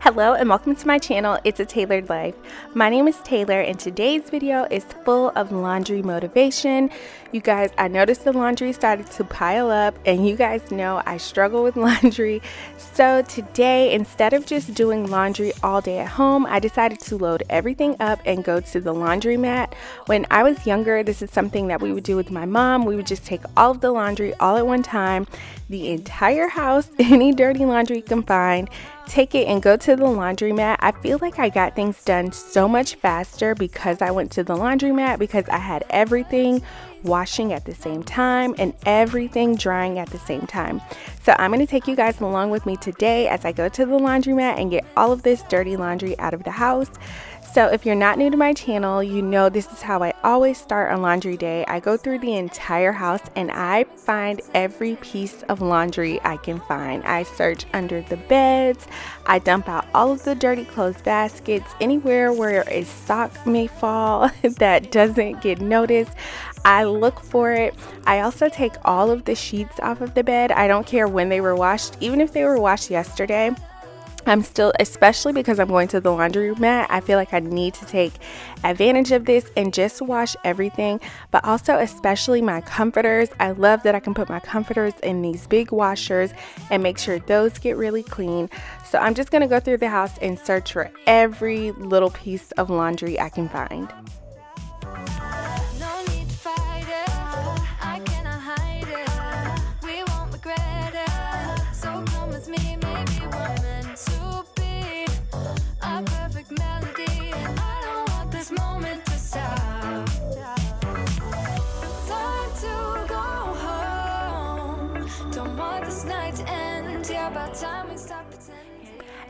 Hello and welcome to my channel. It's a Tailored Life. My name is Taylor and today's video is full of laundry motivation. You guys, I noticed the laundry started to pile up and you guys know I struggle with laundry. So today, instead of just doing laundry all day at home, I decided to load everything up and go to the laundromat. When I was younger, this is something that we would do with my mom. We would just take all of the laundry all at one time, the entire house, any dirty laundry you can find, take it and go to the laundromat. I feel like I got things done so much faster because I went to the laundromat, because I had everything washing at the same time and everything drying at the same time. So I'm going to take you guys along with me today as I go to the laundromat and get all of this dirty laundry out of the house. So if you're not new to my channel, you know this is how I always start a laundry day. I go through the entire house and I find every piece of laundry I can find. I search under the beds, I dump out all of the dirty clothes baskets, anywhere where a sock may fall that doesn't get noticed. I look for it. I also take all of the sheets off of the bed. I don't care when they were washed, even if they were washed yesterday. I'm still, especially because I'm going to the laundromat, I feel like I need to take advantage of this and just wash everything, but also especially my comforters. I love that I can put my comforters in these big washers and make sure those get really clean. So I'm just going to go through the house and search for every little piece of laundry I can find.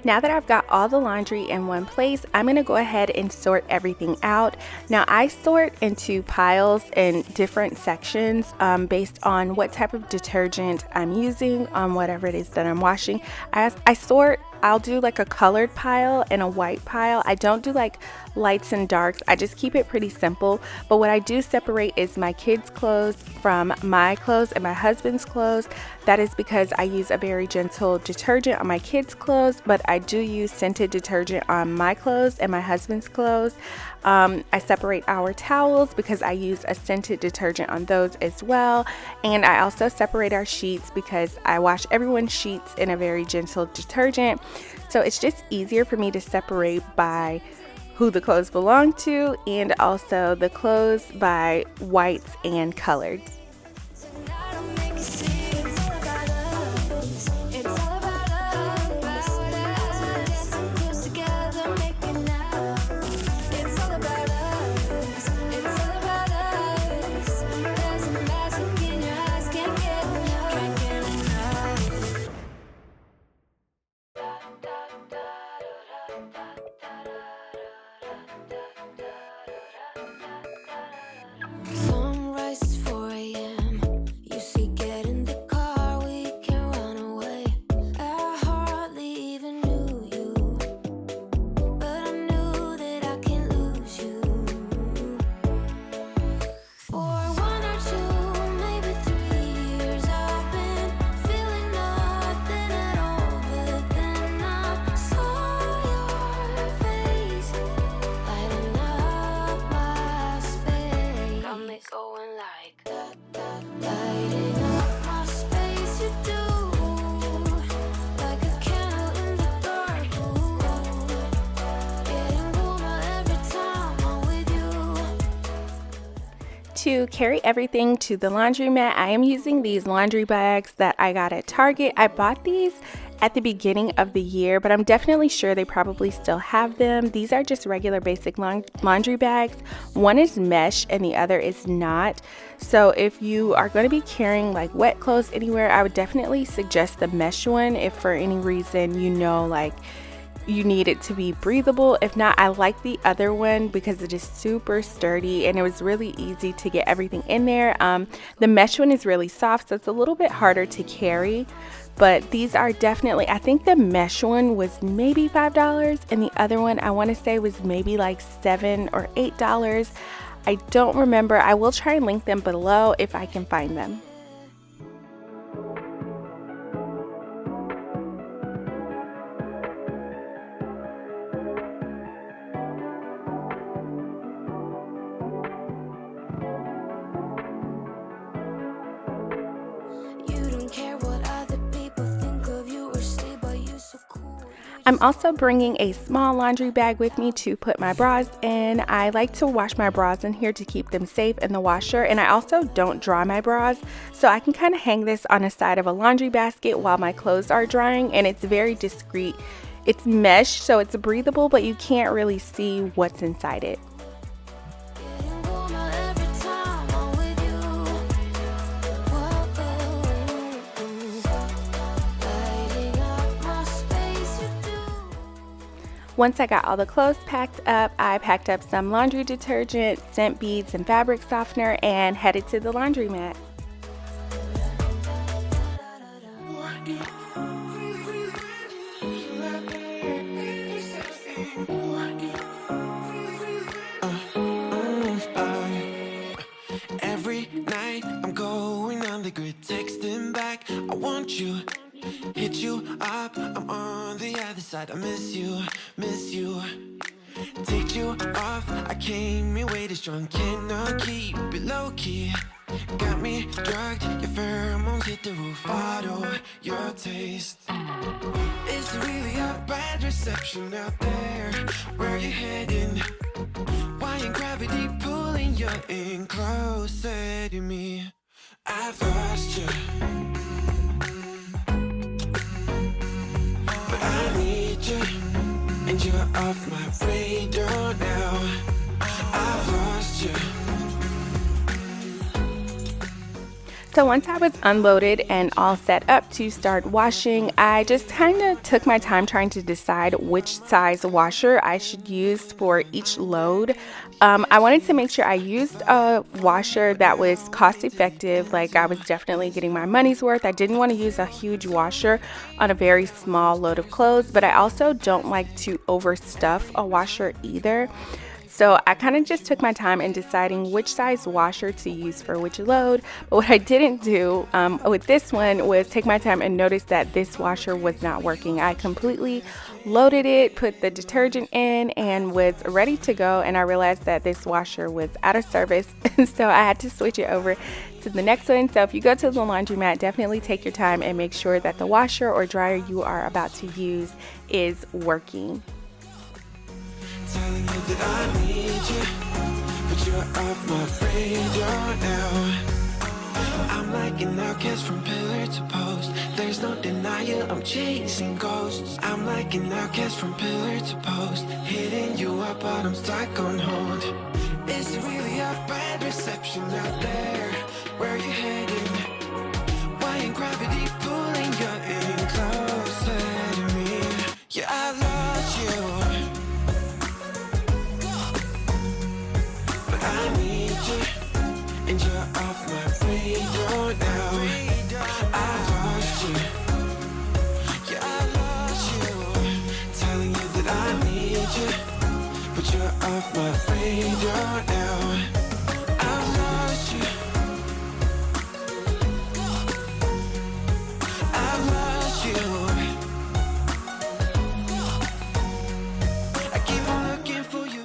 Now that I've got all the laundry in one place, I'm going to go ahead and sort everything out. Now I sort into piles and different sections based on what type of detergent I'm using on whatever it is that I'm washing. I'll do like a colored pile and a white pile. I don't do like lights and darks. I just keep it pretty simple. But what I do separate is my kids' clothes from my clothes and my husband's clothes. That is because I use a very gentle detergent on my kids' clothes, but I do use scented detergent on my clothes and my husband's clothes. I separate our towels because I use a scented detergent on those as well. And I also separate our sheets because I wash everyone's sheets in a very gentle detergent. So it's just easier for me to separate by who the clothes belong to, and also the clothes by whites and coloreds. To carry everything to the laundromat, I am using these laundry bags that I got at Target. I bought these at the beginning of the year, but I'm definitely sure they probably still have them. These are just regular basic laundry bags. One is mesh and the other is not. So if you are going to be carrying like wet clothes anywhere, I would definitely suggest the mesh one if for any reason like you need it to be breathable. If not, I like the other one because it is super sturdy and it was really easy to get everything in there. The mesh one is really soft, so it's a little bit harder to carry, but these are definitely, I think the mesh one was maybe $5 and the other one I want to say was maybe like $7 or $8. I don't remember. I will try and link them below if I can find them. I'm also bringing a small laundry bag with me to put my bras in. I like to wash my bras in here to keep them safe in the washer, and I also don't dry my bras, so I can kind of hang this on the side of a laundry basket while my clothes are drying, and it's very discreet. It's mesh, so it's breathable, but you can't really see what's inside it. Once I got all the clothes packed up, I packed up some laundry detergent, scent beads, and fabric softener, and headed to the laundromat. Every night I'm going on the grid, texting back, I want you. Hit you up, I'm on the other side. I miss you, miss you. Take you off, I came here way too strong. Cannot keep it low key. Got me drugged, your pheromones hit the roof. Auto, your taste. It's really a bad reception out there. Where you heading? Why ain't gravity pulling you in closer to me? I've lost you. I need you, and you're off my radar now. I've lost you. So once I was unloaded and all set up to start washing, I just kind of took my time trying to decide which size washer I should use for each load. I wanted to make sure I used a washer that was cost effective, like I was definitely getting my money's worth. I didn't want to use a huge washer on a very small load of clothes, but I also don't like to overstuff a washer either. So I kind of just took my time in deciding which size washer to use for which load. But what I didn't do with this one was take my time and notice that this washer was not working. I completely loaded it, put the detergent in, and was ready to go. And I realized that this washer was out of service. And so I had to switch it over to the next one. So if you go to the laundromat, definitely take your time and make sure that the washer or dryer you are about to use is working. Telling you that I need you, but you're off my radar now. I'm like an outcast from pillar to post. There's no denial, I'm chasing ghosts. I'm like an outcast from pillar to post. Hitting you up, but I'm stuck on hold. It's really a bad reception out there. Where you heading? Why ain't gravity pulling you in closer to me? Yeah, I lost you. I need you, and you're off my radar now. I've lost you, yeah, I lost you. Telling you that I need you, but you're off my radar now. I've lost you, I've lost you. I keep on looking for you.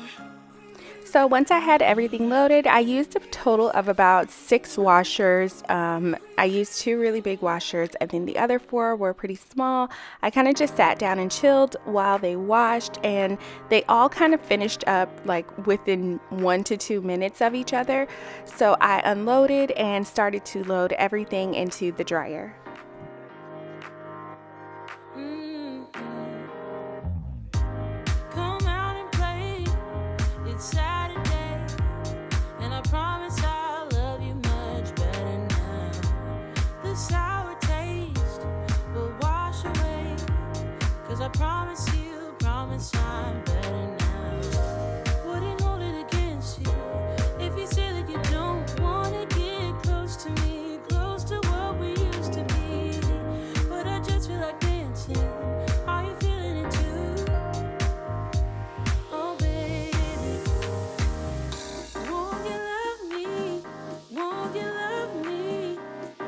So once I had everything loaded, I used a total of about 6 washers. I used 2 really big washers, and then the other 4 were pretty small. I kind of just sat down and chilled while they washed, and they all kind of finished up like within 1 to 2 minutes of each other. So I unloaded and started to load everything into the dryer. Come out and play. It's Saturday, and I promise I'll love you much better now. The sour taste will wash away, 'cause I promise I'm better now. Wouldn't hold it against you if you say that you don't wanna get close to me, close to what we used to be. But I just feel like dancing. Are you feeling it too? Oh baby, won't you love me? Won't you love me?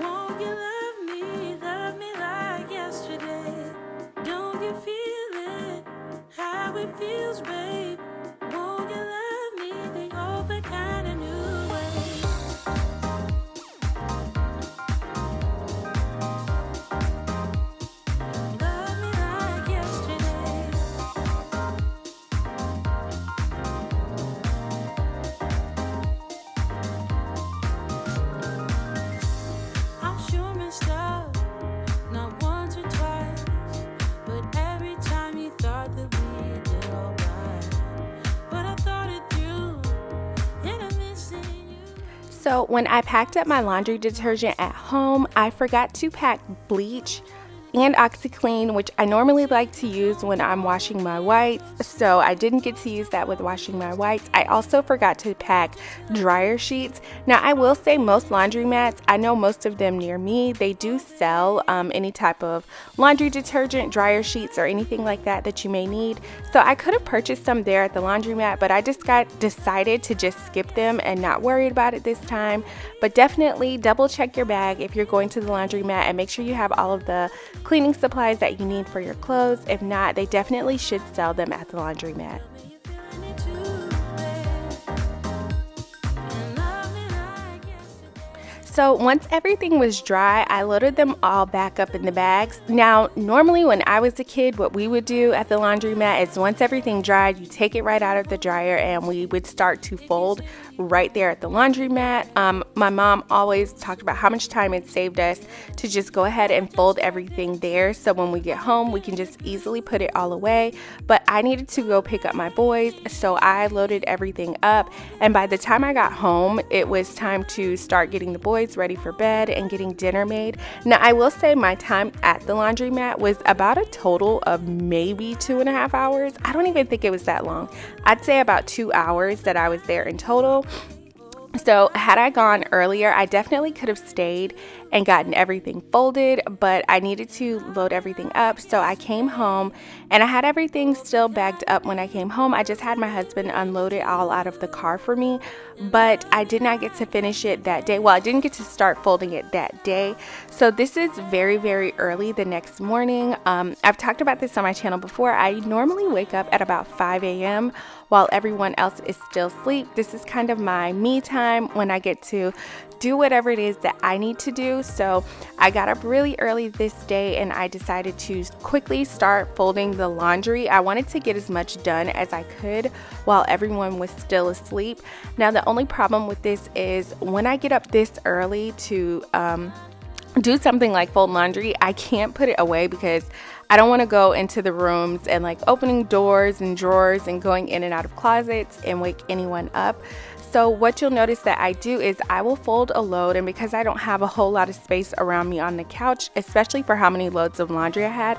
Won't you love me? Love me like yesterday. Don't you feel it? How it feels, babe. Won't you love me the old kind of new way? Love me like yesterday. So when I packed up my laundry detergent at home, I forgot to pack bleach and OxyClean, which I normally like to use when I'm washing my whites, so I didn't get to use that with washing my whites. I also forgot to pack dryer sheets. Now I will say most laundromats, I know most of them near me, they do sell any type of laundry detergent, dryer sheets, or anything like that that you may need. So I could have purchased some there at the laundromat, but I just decided to just skip them and not worry about it this time. But definitely double check your bag if you're going to the laundromat and make sure you have all of the cleaning supplies that you need for your clothes. If not, they definitely should sell them at the laundromat. So once everything was dry, I loaded them all back up in the bags. Now, normally when I was a kid, what we would do at the laundromat is once everything dried, you take it right out of the dryer and we would start to fold right there at the laundromat. My mom always talked about how much time it saved us to just go ahead and fold everything there. So when we get home, we can just easily put it all away. But I needed to go pick up my boys, so I loaded everything up. And by the time I got home, it was time to start getting the boys ready for bed and getting dinner made. Now, I will say my time at the laundromat was about a total of maybe 2.5 hours. I don't even think it was that long. I'd say about 2 hours that I was there in total. So had I gone earlier, I definitely could have stayed and gotten everything folded, but I needed to load everything up. So I came home and I had everything still bagged up when I came home. I just had my husband unload it all out of the car for me, but I did not get to finish it that day. Well, I didn't get to start folding it that day. So this is very, very early the next morning. I've talked about this on my channel before. I normally wake up at about 5 a.m. while everyone else is still asleep. This is kind of my me time when I get to do whatever it is that I need to do. So I got up really early this day and I decided to quickly start folding the laundry. I wanted to get as much done as I could while everyone was still asleep. Now, the only problem with this is when I get up this early to do something like fold laundry, I can't put it away because I don't want to go into the rooms and like opening doors and drawers and going in and out of closets and wake anyone up. So what you'll notice that I do is I will fold a load, and because I don't have a whole lot of space around me on the couch, especially for how many loads of laundry I had,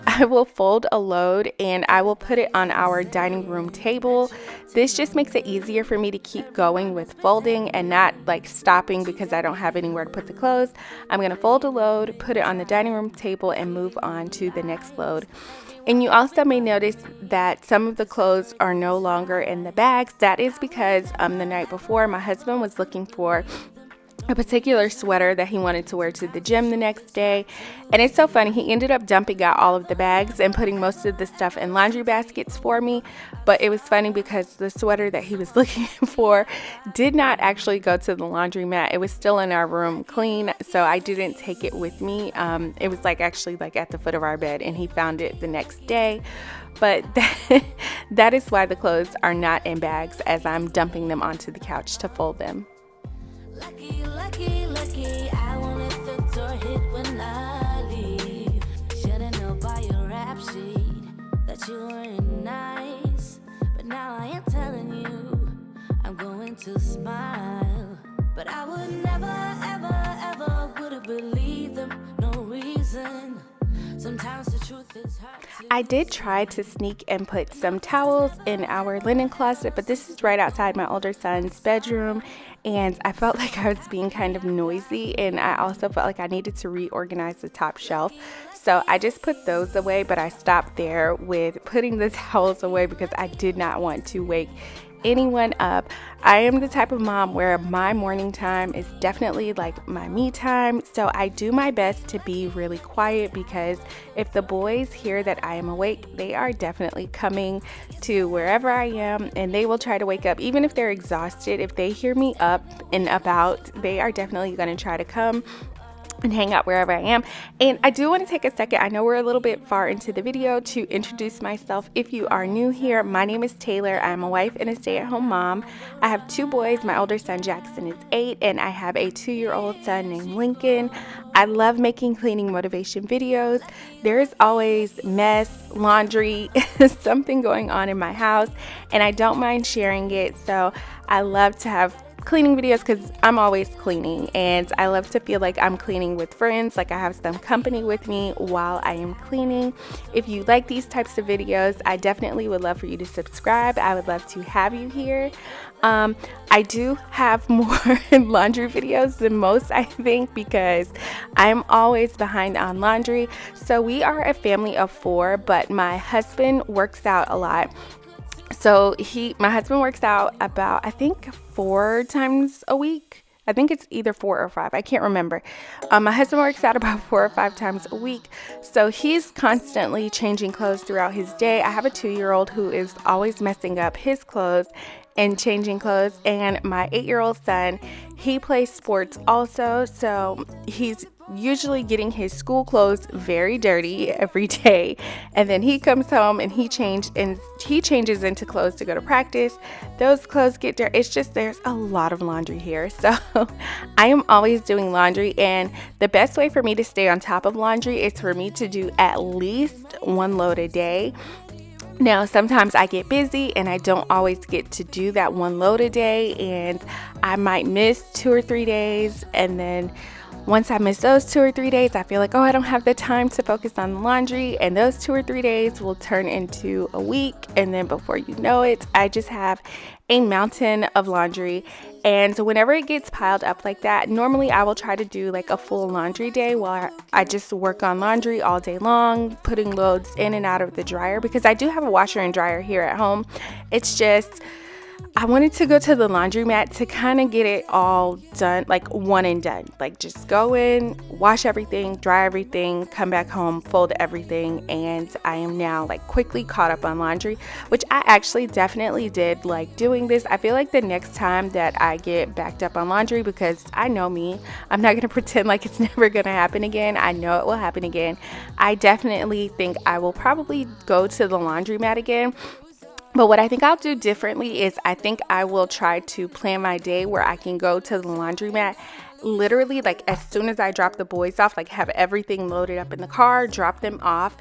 I will fold a load and I will put it on our dining room table. This just makes it easier for me to keep going with folding and not like stopping because I don't have anywhere to put the clothes. I'm going to fold a load, put it on the dining room table, and move on to the next load. And you also may notice that some of the clothes are no longer in the bags. That is because the night before, my husband was looking for a particular sweater that he wanted to wear to the gym the next day. And it's so funny, he ended up dumping out all of the bags and putting most of the stuff in laundry baskets for me. But it was funny because the sweater that he was looking for did not actually go to the laundromat. It was still in our room clean, so I didn't take it with me. It was like actually like at the foot of our bed, and he found it the next day. But that is why the clothes are not in bags, as I'm dumping them onto the couch to fold them. Lucky, lucky, lucky, I won't let the door hit when I leave. Should've known by your rap sheet that you weren't nice. But now I am telling you, I'm going to smile. But I would never, ever, ever would have believed them, no reason. Sometimes the truth is hard to I did try to sneak and put some towels in our linen closet, but this is right outside my older son's bedroom, and I felt like I was being kind of noisy, and I also felt like I needed to reorganize the top shelf. So I just put those away, but I stopped there with putting the towels away because I did not want to wake anyone up. I am the type of mom where my morning time is definitely like my me time, so I do my best to be really quiet because if the boys hear that I am awake, they are definitely coming to wherever I am and they will try to wake up. Even if they're exhausted, if they hear me up and about, they are definitely going to try to come and hang out wherever I am. And I do want to take a second, I know we're a little bit far into the video, to introduce myself. If you are new here, my name is Taylor. I'm a wife and a stay-at-home mom. I have 2 boys. My older son Jackson is 8 and I have a 2-year-old son named Lincoln. I love making cleaning motivation videos. There's always mess, laundry, something going on in my house, and I don't mind sharing it. So I love to have cleaning videos because I'm always cleaning, and I love to feel like I'm cleaning with friends, like I have some company with me while I am cleaning. If you like these types of videos, I definitely would love for you to subscribe. I would love to have you here. I do have more laundry videos than most, I think, because I'm always behind on laundry. So we are a family of 4, but my husband works out a lot. So my husband works out about, I think, 4 times a week. I think it's either 4 or 5. I can't remember. My husband works out about 4 or 5 times a week. So he's constantly changing clothes throughout his day. I have a 2-year-old who is always messing up his clothes and changing clothes. And my 8-year-old son, he plays sports also. So he's usually getting his school clothes very dirty every day, and then he comes home and he changes into clothes to go to practice. Those clothes get dirty. It's just, there's a lot of laundry here, so I am always doing laundry, and the best way for me to stay on top of laundry is for me to do at least 1 load a day. Now, sometimes I get busy and I don't always get to do that 1 load a day, and I might miss 2 or 3 days, and then once I miss those 2 or 3 days, I feel like, oh, I don't have the time to focus on the laundry, and those 2 or 3 days will turn into a week, and then before you know it, I just have a mountain of laundry. And whenever it gets piled up like that, normally I will try to do like a full laundry day while I just work on laundry all day long, putting loads in and out of the dryer, because I do have a washer and dryer here at home. It's just, I wanted to go to the laundromat to kind of get it all done, like one and done. Like just go in, wash everything, dry everything, come back home, fold everything, and I am now like quickly caught up on laundry, which I actually definitely did like doing this. I feel like the next time that I get backed up on laundry, because I know me, I'm not going to pretend like it's never going to happen again. I know it will happen again. I definitely think I will probably go to the laundromat again. But what I think I'll do differently is I think I will try to plan my day where I can go to the laundromat literally like as soon as I drop the boys off, like have everything loaded up in the car, drop them off,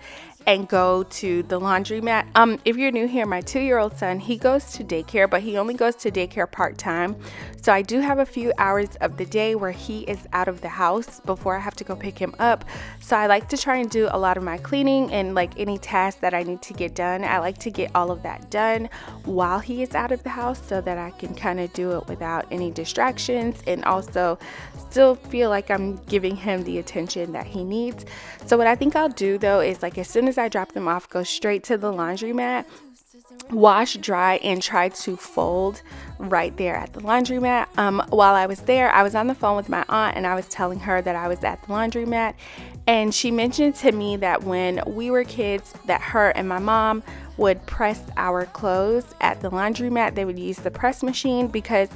and go to the laundromat. If you're new here, my 2-year-old son, he goes to daycare, but he only goes to daycare part-time. So I do have a few hours of the day where he is out of the house before I have to go pick him up. So I like to try and do a lot of my cleaning and like any tasks that I need to get done. I like to get all of that done while he is out of the house so that I can kind of do it without any distractions and also still feel like I'm giving him the attention that he needs. So what I think I'll do though is like as soon as I drop them off, go straight to the laundromat, wash, dry, and try to fold right there at the laundromat. While I was there, I was on the phone with my aunt and I was telling her that I was at the laundromat, and she mentioned to me that when we were kids that her and my mom would press our clothes at the laundromat. They would use the press machine, because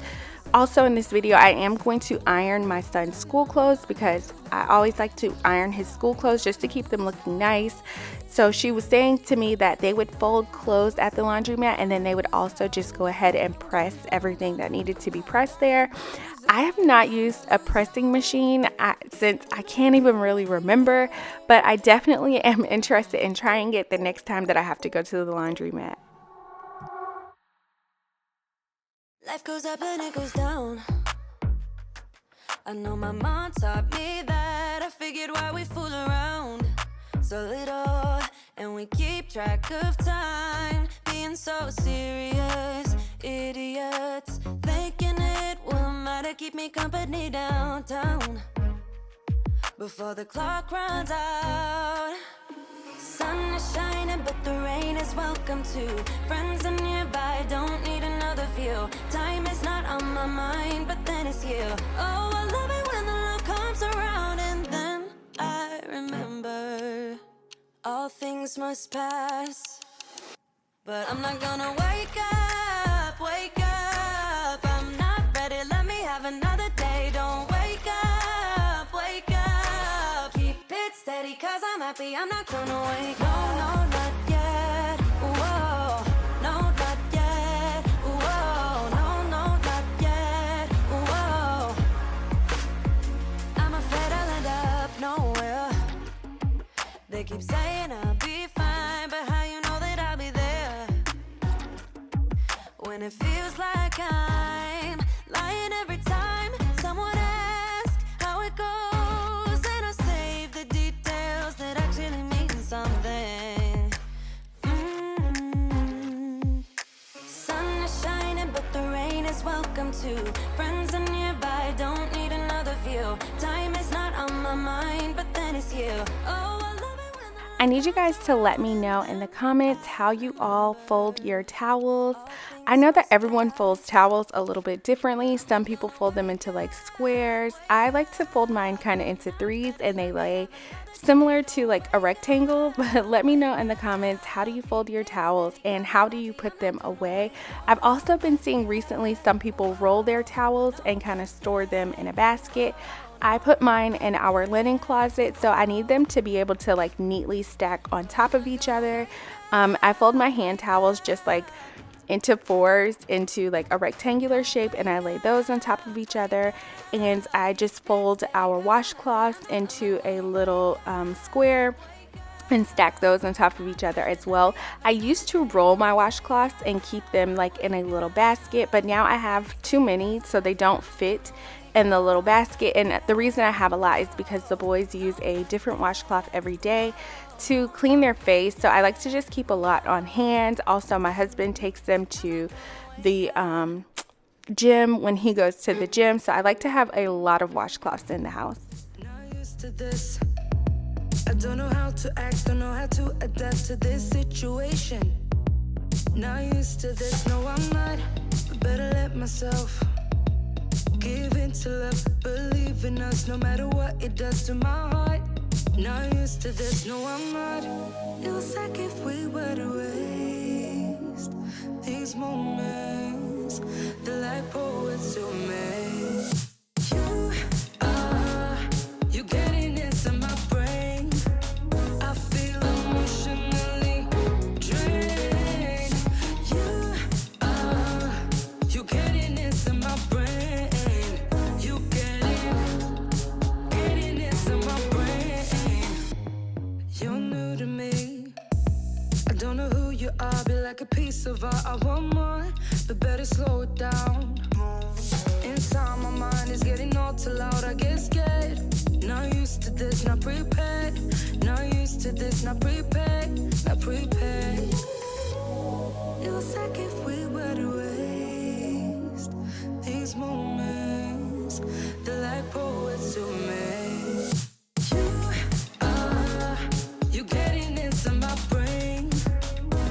also in this video I am going to iron my son's school clothes, because I always like to iron his school clothes just to keep them looking nice. So she was saying to me that they would fold clothes at the laundromat and then they would also just go ahead and press everything that needed to be pressed there. I have not used a pressing machine since I can't even really remember, but I definitely am interested in trying it the next time that I have to go to the laundromat. Life goes up and it goes down. I know my mom taught me that. I figured why we fool around so little, and we keep track of time, being so serious, idiots, thinking it will matter, keep me company downtown before the clock runs out. Sun is shining, but the rain is welcome too. Friends are nearby, don't need another view. Time is not on my mind, but then it's you. Oh, I love it when the love comes around, and then I remember all things must pass. But I'm not gonna wake up, wake up. I'm not ready, let me have another day. Don't wake up, wake up. Keep it steady, cause I'm happy, I'm not gonna wake up. No, not yet, whoa. No, not yet, whoa. No, not yet, whoa. I'm afraid I'll end up nowhere. They keep saying I'll be fine, but how you know that I'll be there when it feels like I'm crying every time someone asks how it goes, and I save the details that actually mean something. Sun is shining, but the rain is welcome too. Friends are nearby, don't need another view. Time is not on my mind, but then it's you. Oh, I love it when I need you guys to let me know in the comments how you all fold your towels. I know that everyone folds towels a little bit differently. Some people fold them into like squares. I like to fold mine kind of into threes, and they lay similar to like a rectangle. But let me know in the comments, how do you fold your towels and how do you put them away? I've also been seeing recently some people roll their towels and kind of store them in a basket. I put mine in our linen closet, so I need them to be able to like neatly stack on top of each other. I fold my hand towels just like into fours into like a rectangular shape, and I lay those on top of each other, and I just fold our washcloths into a little square and stack those on top of each other as well. I used to roll my washcloths and keep them like in a little basket, but now I have too many, so they don't fit in the little basket. And the reason I have a lot is because the boys use a different washcloth every day to clean their face, so I like to just keep a lot on hand. Also, my husband takes them to the gym when he goes to the gym, so I like to have a lot of washcloths in the house. Not used to this. I don't know how to act, don't know how to adapt to this situation. Not used to this, no I'm not. Better let myself give in to love, believe in us, no matter what it does to my heart. Not used to this, no I'm not. It was like if we were to waste these moments, the like poets to me. You getting into my brain. I feel emotionally drained. You getting into my brain. You getting into my brain. You're new to me. I don't know who you are, be like a piece of art. I want more, but better slow it down. Inside my mind is getting all too loud, I get scared. Not used to this, not prepared. Not used to this, not prepared. Not prepared. It was like if we were to waste these moments, the like poets to me. You getting into my brain.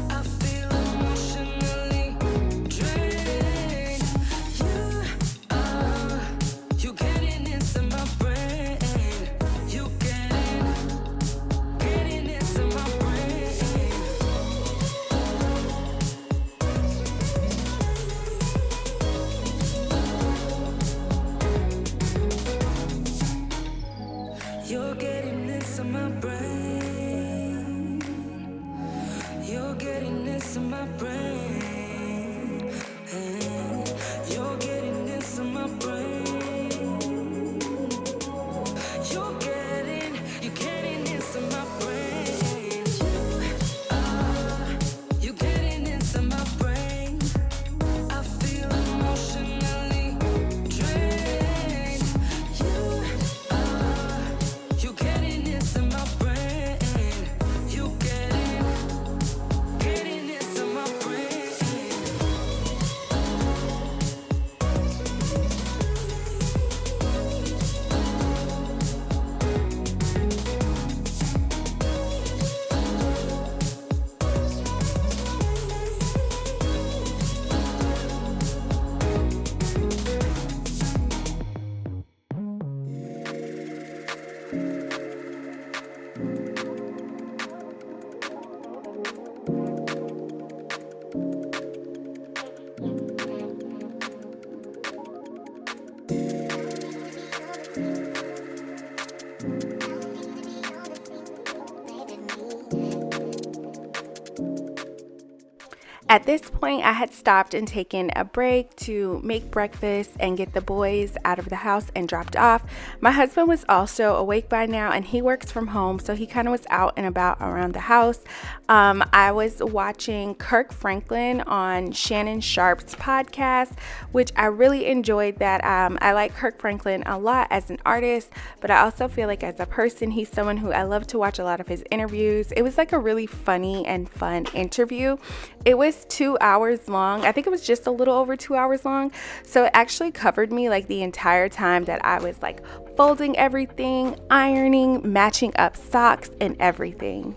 I feel emotionally drained. You getting into my brain. You getting into my brain. At this point, I had stopped and taken a break to make breakfast and get the boys out of the house and dropped off. My husband was also awake by now, and he works from home, so he kind of was out and about around the house. I was watching Kirk Franklin on Shannon Sharp's podcast, which I really enjoyed that. I like Kirk Franklin a lot as an artist, but I also feel like as a person, he's someone who I love to watch a lot of his interviews. It was like a really funny and fun interview. It was 2 hours long. I think it was just a little over 2 hours long. So it actually covered me like the entire time that I was like folding everything, ironing, matching up socks and everything.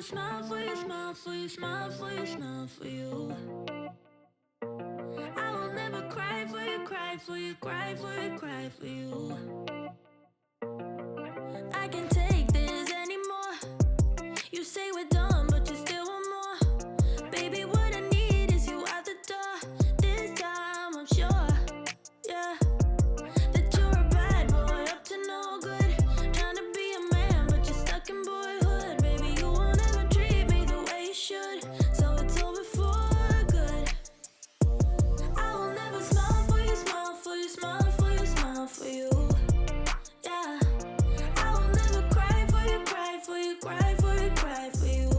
Smile for you, smile for you, smile for you, smile for you. I will never cry for you, cry for you, cry for you, cry for you. I can't take this anymore. You say we're done, but you still want more. Baby, what I need is you out the door. This time I'm sure, yeah, that you're a bad boy up to no good. Trying to be a man, but you're stuck in boyhood. Baby, you won't ever treat me the way you should. So it's over for good. I will never smile for you, smile for you, smile for you, smile for you. Yeah, I will never cry for you, cry for you, cry for you, cry for you.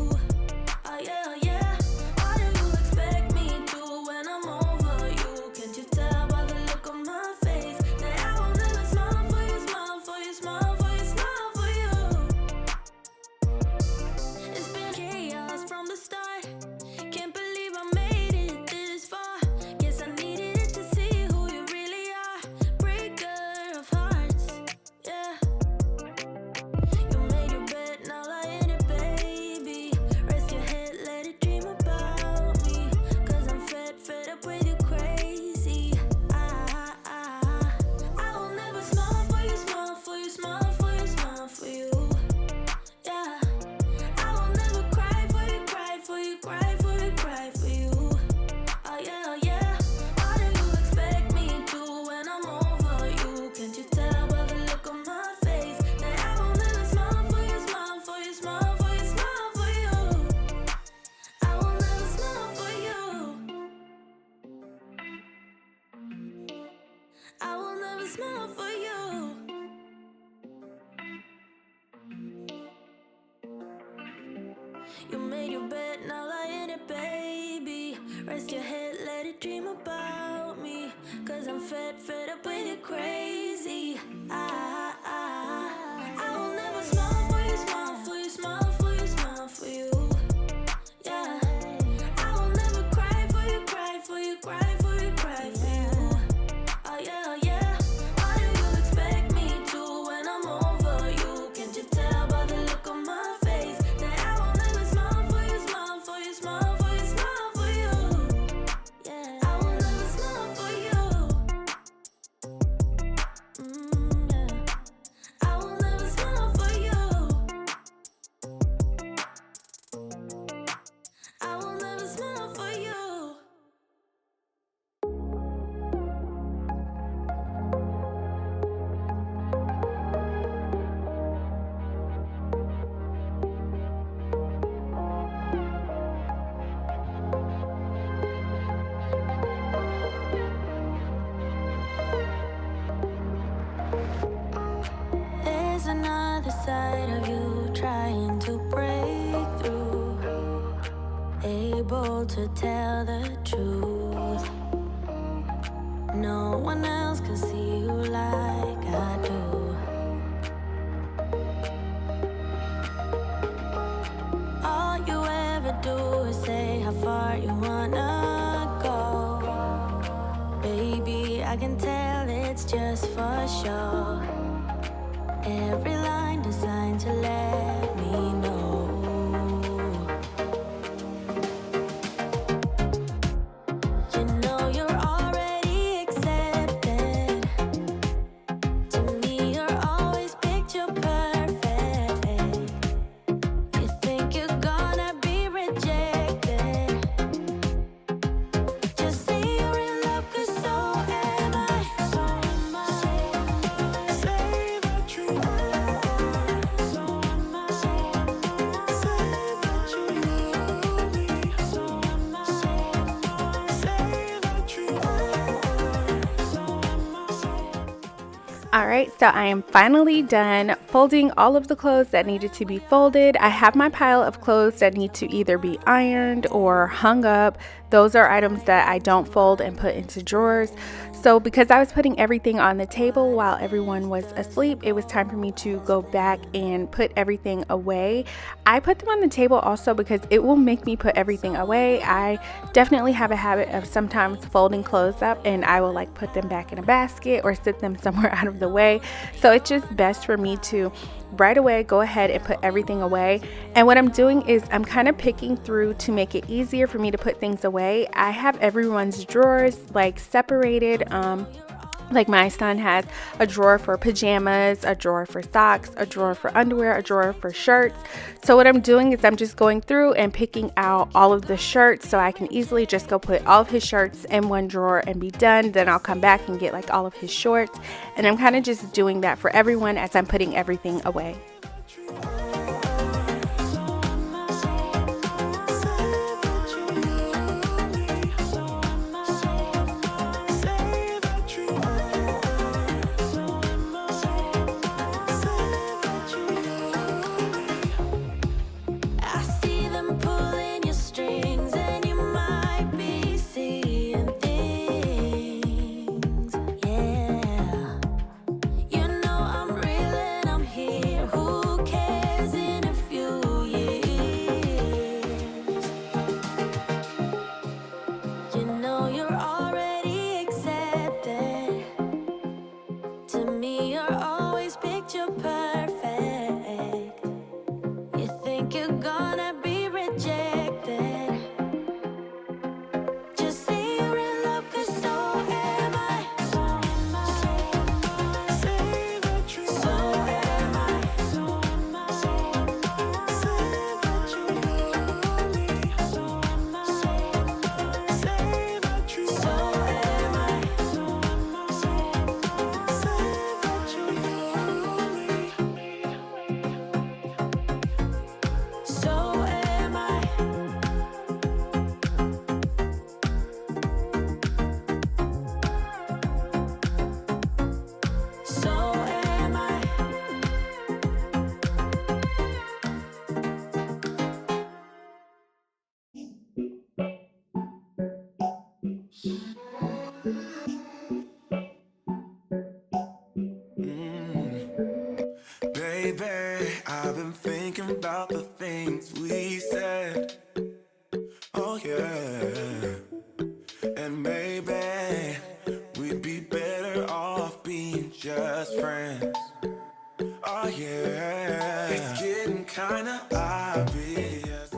Oh yeah, oh yeah. What do you expect me to when I'm over you? Can't you tell by the look on my face that I will never smile for you, smile for you, smile for you, smile for you? It's been chaos from the start. Can't believe I made it this far. Guess I needed it to see who you really are. Breaker of hearts, yeah. You made your bed, now lie in it, baby. Rest your head, let it dream about me. Cause I'm fed up with you crazy. I will never smile for you, smile for you, smile for you, smile for you. Yeah, I will never cry for you, cry for you, cry for you, cry for you. Oh yeah, oh yeah. What do you expect me to when I'm over you? Can't you tell by the look on my face that I will never smile for you, smile for you, smile for you, smile for you? I will never smile for you. I will never smile for you. You made your bed, now lie in it, baby. Rest your head, let it dream about me. Cause I'm fed up with you crazy. I will never smile for you, smile for you, smile for you, smile for you. Yeah, I will never cry for you, cry for you, cry for you, cry for you. Oh yeah, oh yeah. What do you expect There's another side of you trying to break through, able to tell the truth. No one else can see you like I do. All you ever do is say how far you wanna go. Baby, I can tell it's just for show. Every line designed to let me know. You know you're already accepted. To me, you're always picture perfect. You think you're gonna be rejected. Just say you're in love, 'cause so am I. So am I. Say that you are. So am I. Say that you love me. So am I. Say that you are. So am I. Alright, so I am finally done folding all of the clothes that needed to be folded. I have my pile of clothes that need to either be ironed or hung up. Those are items that I don't fold and put into drawers. So because I was putting everything on the table while everyone was asleep, it was time for me to go back and put everything away. I put them on the table also because it will make me put everything away. I definitely have a habit of sometimes folding clothes up and I will like put them back in a basket or sit them somewhere out of the way. So it's just best for me to right away go ahead and put everything away. And what I'm doing is I'm kind of picking through to make it easier for me to put things away. I have everyone's drawers like separated. Like my son has a drawer for pajamas, a drawer for socks, a drawer for underwear, a drawer for shirts. So what I'm doing is I'm just going through and picking out all of the shirts so I can easily just go put all of his shirts in one drawer and be done. Then I'll come back and get like all of his shorts. And I'm kind of just doing that for everyone as I'm putting everything away. I see them pulling your strings, and you might be seeing things. Yeah, you know I'm real and I'm here. Who cares in a few years? You know you're already accepted. To me, you're always picture perfect. You think you're gonna be rejected. Just say you're in love, 'cause so am I. So am I. Say that you so am I. So am I. Say that you love me. So am I. Say that you so am I. So am I. Say that you love me. So am I. So am I. Baby, I've been thinking about the things we said. Oh yeah. And maybe we'd be better off being just friends. Oh yeah. It's getting kinda obvious.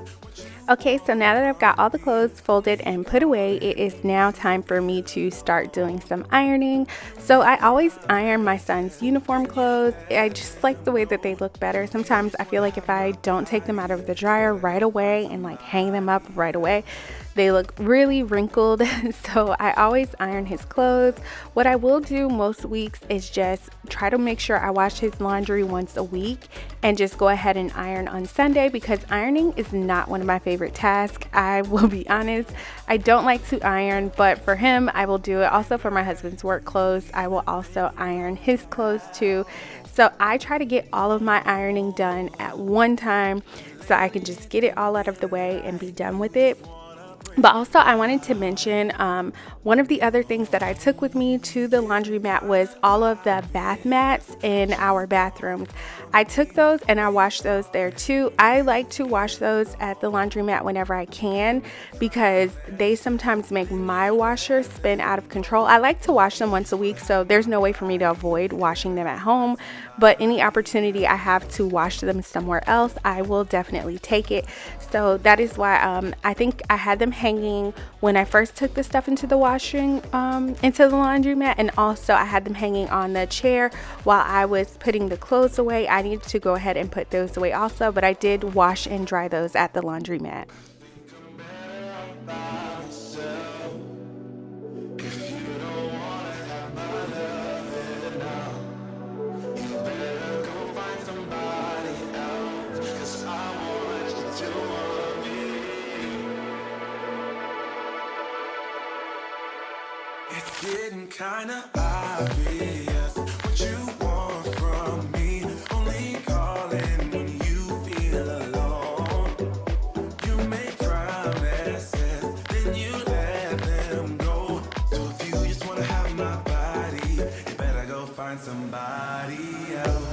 Okay, so now that I've got all the clothes folded and put away, it is now time for me to start doing some ironing. So I always iron my son's uniform clothes. I just like the way that they look better. Sometimes I feel like if I don't take them out of the dryer right away and like hang them up right away, They look really wrinkled, so I always iron his clothes. What I will do most weeks is just try to make sure I wash his laundry once a week and just go ahead and iron on Sunday, because ironing is not one of my favorite tasks. I will be honest, I don't like to iron, but for him, I will do it. Also for my husband's work clothes, I will also iron his clothes too. So I try to get all of my ironing done at one time so I can just get it all out of the way and be done with it. But also I wanted to mention one of the other things that I took with me to the laundromat was all of the bath mats in our bathrooms. I took those and I washed those there too. I like to wash those at the laundromat whenever I can, because they sometimes make my washer spin out of control. I like to wash them once a week, so there's no way for me to avoid washing them at home, but any opportunity I have to wash them somewhere else, I will definitely take it. So that is why I think I had them hanging when I first took the stuff into the washing into the laundromat, and also I had them hanging on the chair while I was putting the clothes away. I needed to go ahead and put those away also, but I did wash and dry those at the laundromat. It's getting kinda obvious what you want from me. Only calling when you feel alone. You make promises, then you let them go. So if you just wanna have my body, you better go find somebody else.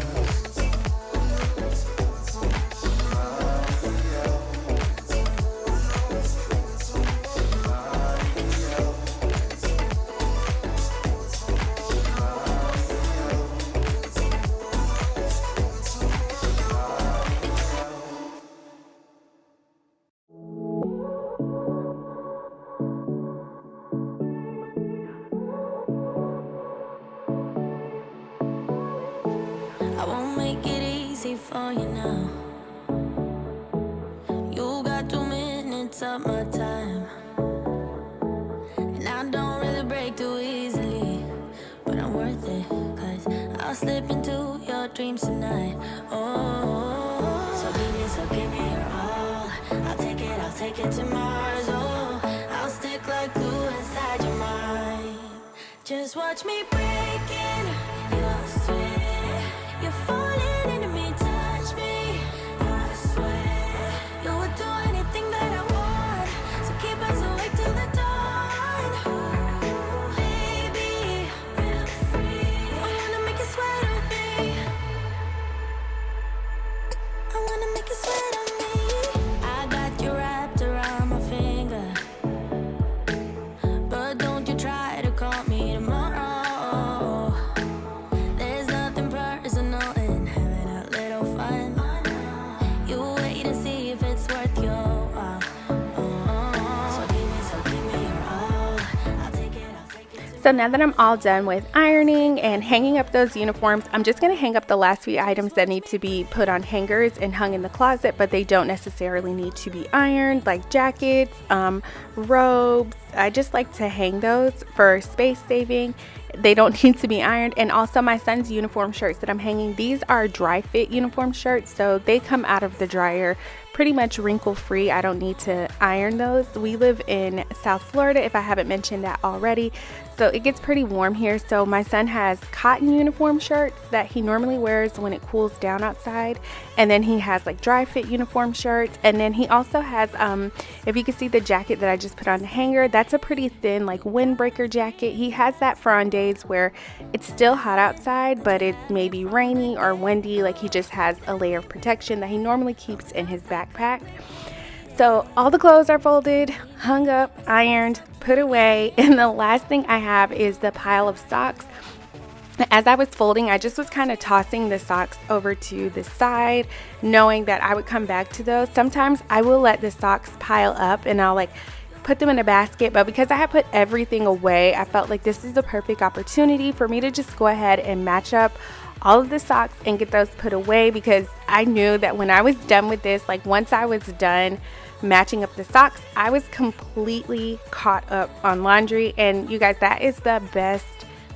I won't make it easy for you now. You got 2 minutes of my time, and I don't really break too easily, but I'm worth it, 'cause I'll slip into your dreams tonight. Oh, so give me your all. I'll take it to Mars. Oh, I'll stick like glue inside your mind. Just watch me break in. You're sweet. You're falling into me, touch me. I swear you would do anything that I want, so keep us awake till the dawn. Ooh, baby, feel free. I wanna make you sweat on me. I wanna make you sweat on me. I got you wrapped around my finger, but don't you try to call me tomorrow. There's nothing personal in having a little fun. You wait and see if it's worth your while. So give me your all. I'll take it. So now that I'm all done with ironing and hanging up those uniforms, I'm just going to hang up the last few items that need to be put on hangers and hung in the closet, but they don't necessarily need to be ironed, like jackets, robes. I just like to hang those for space saving. They don't need to be ironed. And also my son's uniform shirts that I'm hanging, these are dry fit uniform shirts, so they come out of the dryer pretty much wrinkle free. I don't need to iron those. We live in South Florida, if I haven't mentioned that already, so it gets pretty warm here. So my son has cotton uniform shirts that he normally wears when it cools down outside, and then he has like dry fit uniform shirts, and then he also has if you can see the jacket that I just put on the hanger, that's a pretty thin like windbreaker jacket. He has that for on days where it's still hot outside but it may be rainy or windy. Like he just has a layer of protection that he normally keeps in his backpack. So all the clothes are folded, hung up, ironed, put away, and the last thing I have is the pile of socks. As I was folding, I just was kind of tossing the socks over to the side, knowing that I would come back to those. Sometimes I will let the socks pile up and I'll like put them in a basket, but because I had put everything away, I felt like this is the perfect opportunity for me to just go ahead and match up all of the socks and get those put away, because I knew that when I was done with this, like once I was done matching up the socks, I was completely caught up on laundry. And you guys, that is the best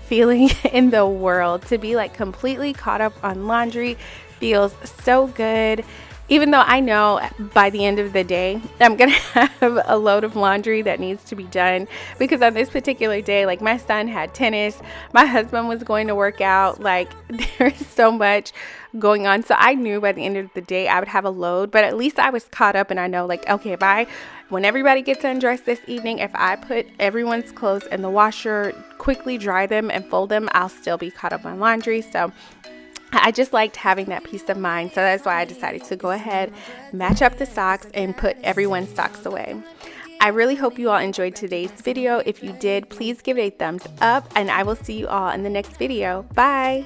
feeling in the world, to be like completely caught up on laundry. Feels so good. Even though I know by the end of the day, I'm going to have a load of laundry that needs to be done, because on this particular day, like my son had tennis, my husband was going to work out, like there's so much going on. So I knew by the end of the day I would have a load, but at least I was caught up, and I know like, okay, when everybody gets undressed this evening, if I put everyone's clothes in the washer, quickly dry them and fold them, I'll still be caught up on laundry. So I just liked having that peace of mind. So that's why I decided to go ahead, match up the socks, and put everyone's socks away. I really hope you all enjoyed today's video. If you did, please give it a thumbs up, and I will see you all in the next video. Bye.